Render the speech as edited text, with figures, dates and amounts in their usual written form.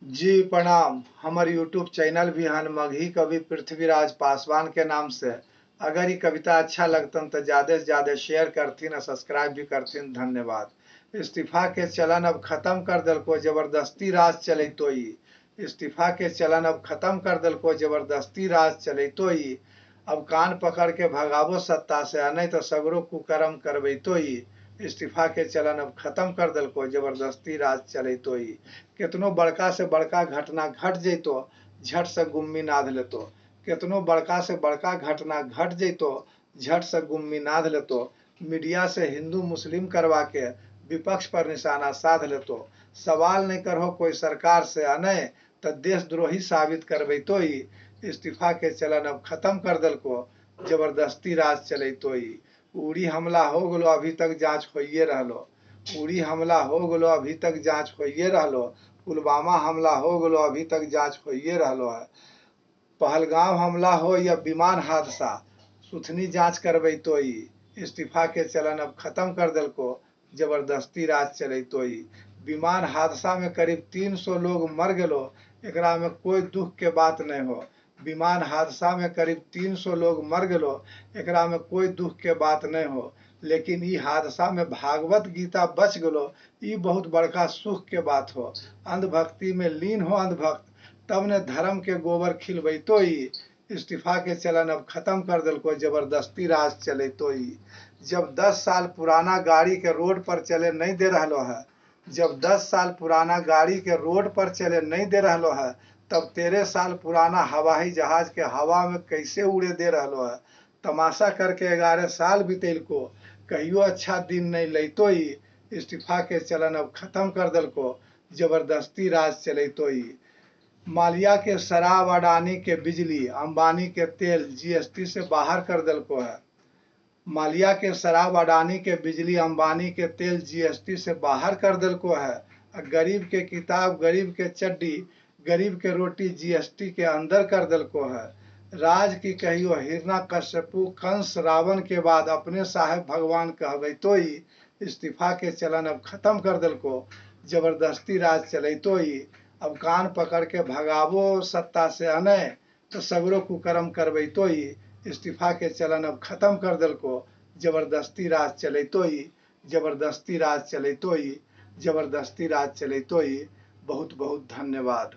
जी प्रणाम। हमार YouTube channel भी हन मगही कवि पृथ्वीराज पासवान के नाम से। अगर ये कविता अच्छा लगतन तो ज्यादा से ज्यादा शेयर करथिन और सब्सक्राइब भी करथिन। धन्यवाद। इस्तीफा के चलन अब खत्म कर दलको, जबरदस्ती राज चलैतो ही। इस्तीफा के चलन अब खत्म कर दलको, जबरदस्ती राज चलैतो ही। अब कान पकड़ के भगावो सत्ता से, आ नहीं तो सगरो कुकर्म करबैतो ही। इस्तीफा के चलन अब खत्म कर दलको, जबरदस्ती राज चलैतो ही। केतनो बड़का से बड़का घटना घट जैतो, झट से गुम्मी नाद लेतो। केतनो बड़का से बड़का घटना घट जैतो, झट से गुम्मी नाद लेतो। मीडिया से हिंदू मुस्लिम करवा के विपक्ष पर निशाना साध लेतो। सवाल नहीं करहो कोई सरकार से, अनय तो देशद्रोही साबित करबैतो ही। इस्तीफा के चलन अब खत्म कर दलको, जबरदस्ती राज चलैतो ही। उड़ी हमला हो गलो, अभी तक जांच होइए रहलो। उड़ी हमला हो गलो, अभी तक जांच होइए रहलो। पुलवामा हमला हो गलो, अभी तक जांच होइए रहलो है। पहलगाम हमला हो या विमान हादसा, सुथनी जांच करबैतो ही। इस्तीफा के चलन अब खत्म कर दलको, जबरदस्ती राज चलैतो ही। विमान हादसा में करीब 300 लोग मर गलो, एकरा में कोई दुख के बात नहीं हो। विमान हादसा में करीब 300 लोग मर गलो, एकरा में कोई दुख के बात नहीं हो। लेकिन ई हादसा में भागवत गीता बच गलो, ई बहुत बड़का सुख के बात हो। अंधभक्ति में लीन हो अंधभक्त, तब ने धर्म के गोबर खिलबैतो ही। इस्तीफा के चलन अब खत्म कर दलको, जबरदस्ती राज चलैतो ही। जब 10 साल पुराना गाड़ी के रोड पर चले नहीं दे रहलो है, जब 10 साल पुराना गाड़ी के रोड पर चले नहीं दे रहलो है, तब 13 साल पुराना हवाई जहाज के हवा में कैसे उड़े दे रहलो है। तमाशा करके 11 साल बीतेलको, कहियो अच्छा दिन नहीं लैतो ही। इस्तीफा के चलन अब खत्म कर दलको, जबरदस्ती राज चलैतो ही। मालिया के शराब, अडानी के बिजली, अंबानी के तेल जीएसटी से बाहर कर दलको है। मालिया के शराब, अडानी के बिजली, अंबानी के तेल जीएसटी से बाहर कर दलको है। गरीब के किताब, गरीब के चड्डी, गरीब के रोटी जीएसटी के अंदर कर दलको है। राज की कहियो हिरना कश्यपु, कंस, रावण के बाद अपने साहेब भगवान कहबैतो ही। इस्तीफा के चलन अब खत्म कर दलको, जबरदस्ती राज चलैतो ही। अब कान पकड़ के भगावो सत्ता से, अनय तो सगरो कुकर्म करबैतो ही। इस्तीफा के चलन अब खत्म कर दलको, जबरदस्ती राज चलैतो ही। जबरदस्ती राज चलैतो ही। जबरदस्ती राज चलैतो ही। बहुत बहुत धन्यवाद।